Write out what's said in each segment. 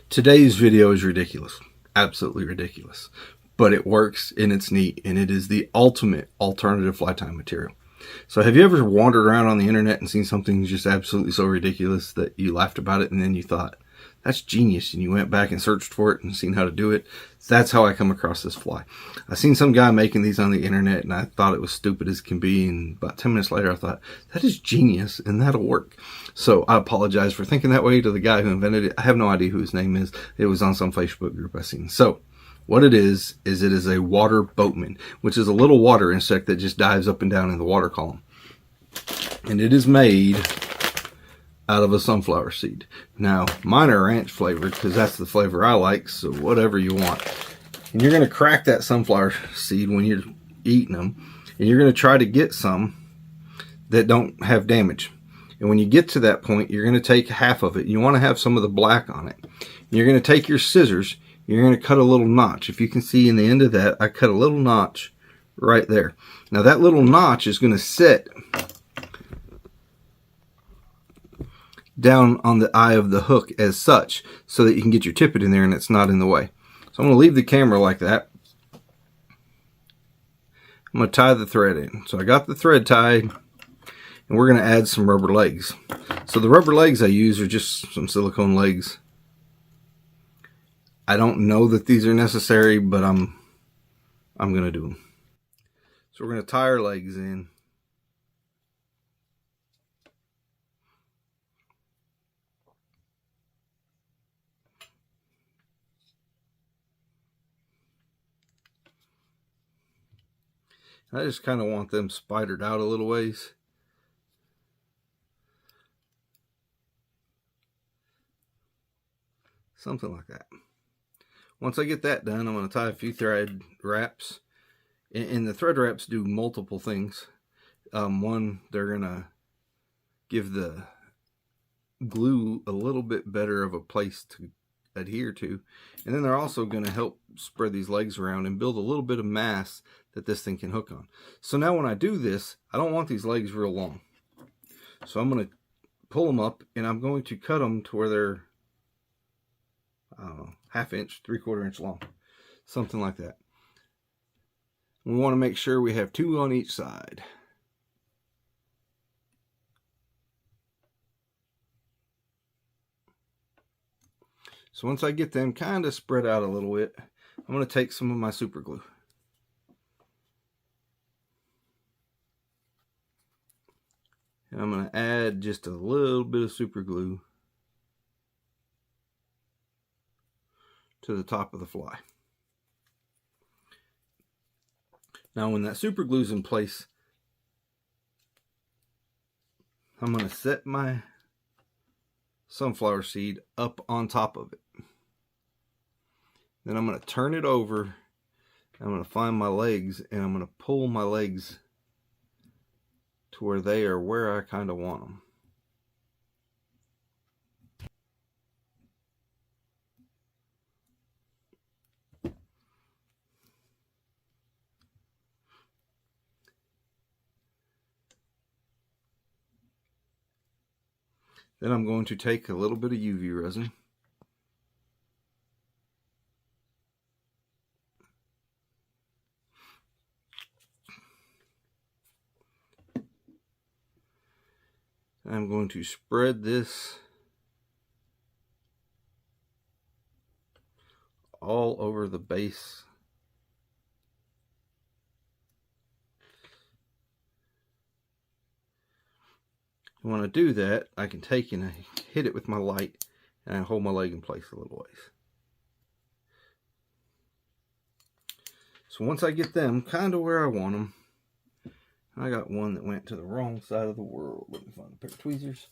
Today's video is ridiculous. Absolutely ridiculous. But it works and it's neat, and it is the ultimate alternative fly tying material. So have you ever wandered around on the internet and seen something just absolutely so ridiculous that you laughed about it and then you thought, that's genius, and you went back and searched for it and seen how to do it? That's how I come across this fly. I seen some guy making these on the internet and I thought it was stupid as can be, and about 10 minutes later I thought, that is genius and that'll work. So I apologize for thinking that way to the guy who invented it. I have no idea who his name is. It was on some Facebook group I seen. So what it is a water boatman, which is a little water insect that just dives up and down in the water column. And it is made out of a sunflower seed. Now, mine are ranch flavored because that's the flavor I like, so whatever you want. And you're going to crack that sunflower seed when you're eating them, and you're going to try to get some that don't have damage. And when you get to that point, you're going to take half of it. You want to have some of the black on it. You're going to take your scissors, you're going to cut a little notch. If you can see in the end of that, I cut a little notch right there. Now that little notch is going to sit down on the eye of the hook as such, so that you can get your tippet in there and it's not in the way. So I'm going to leave the camera like that. I'm going to tie the thread in. So I got the thread tied, and we're going to add some rubber legs. So the rubber legs I use are just some silicone legs. I don't know that these are necessary, but I'm going to do them. So we're going to tie our legs in. I just kind of want them spidered out a little ways. Something like that. Once I get that done, I'm going to tie a few thread wraps. And the thread wraps do multiple things. One, they're going to give the glue a little bit better of a place to adhere to. And then they're also going to help spread these legs around and build a little bit of mass that this thing can hook on. So now when I do this, I don't want these legs real long. So I'm going to pull them up, and I'm going to cut them to where they're, I don't know, 1/2 inch, 3/4 inch long. Something like that. We want to make sure we have 2 on each side. So once I get them kind of spread out a little bit, I'm going to take some of my super glue. And I'm going to add just a little bit of super glue to the top of the fly. Now when that super glue's in place, I'm going to set my sunflower seed up on top of it. Then I'm going to turn it over. I'm going to find my legs, and I'm going to pull my legs to where they are where I kind of want them. Then I'm going to take a little bit of UV resin. I'm going to spread this all over the base. And when I do that, I can take and I hit it with my light, and I hold my leg in place a little ways. So once I get them kind of where I want them, I got one that went to the wrong side of the world. Let me find a pair of tweezers.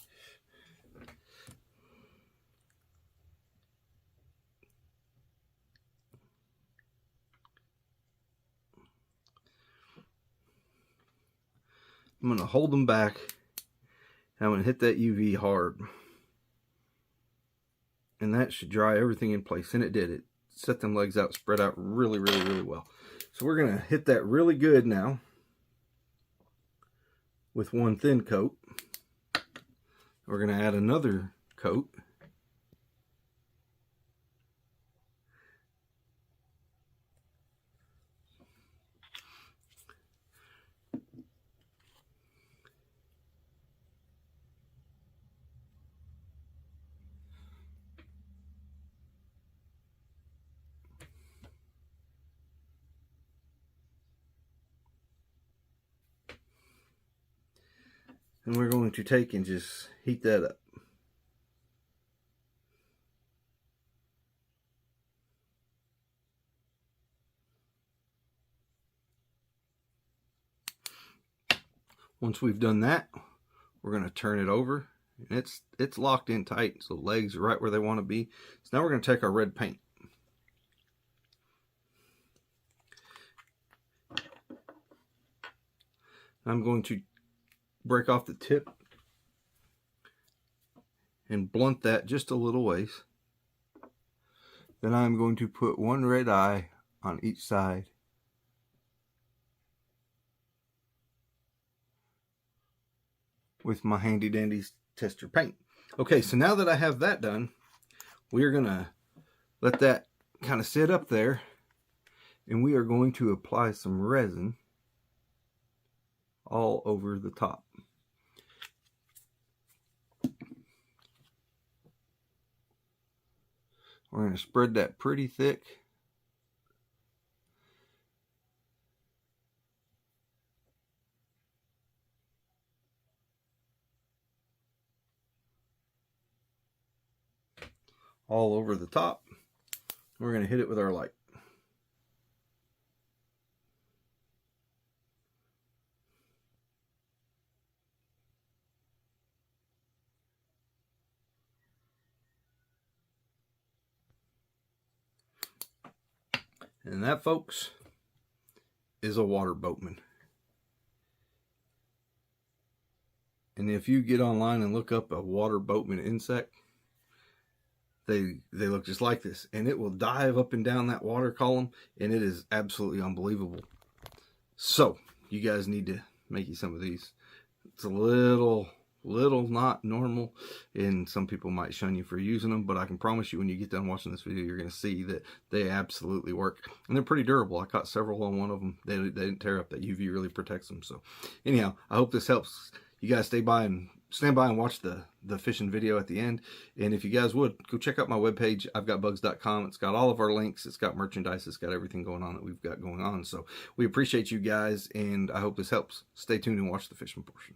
I'm going to hold them back. I'm going to hit that UV hard. And that should dry everything in place. And it did. It set them legs out, spread out really, really, really well. So we're going to hit that really good now with one thin coat. We're going to add another coat. And we're going to take and just heat that up. Once we've done that, we're going to turn it over. And it's locked in tight, so the legs are right where they want to be. So now we're going to take our red paint. I'm going to break off the tip and blunt that just a little ways. Then I'm going to put one red eye on each side. With my handy dandy tester paint. Okay, so now that I have that done, we're gonna let that kind of sit up there, and we are going to apply some resin all over the top. We're going to spread that pretty thick. All over the top. We're going to hit it with our light. And that, folks, is a water boatman. And if you get online and look up a water boatman insect, they look just like this. And it will dive up and down that water column, and it is absolutely unbelievable. So, you guys need to make you some of these. It's a little not normal, and some people might shun you for using them, but I can promise you when you get done watching this video, you're going to see that they absolutely work. And they're pretty durable. I caught several on one of them. They didn't tear up. That UV really protects them. So anyhow, I hope this helps. You guys stand by and watch the fishing video at the end. And if you guys would, go check out my webpage, I'veGotBugs.com. It's got all of our links. It's got merchandise. It's got everything going on that we've got going on. So we appreciate you guys, and I hope this helps. Stay tuned and watch the fishing portion.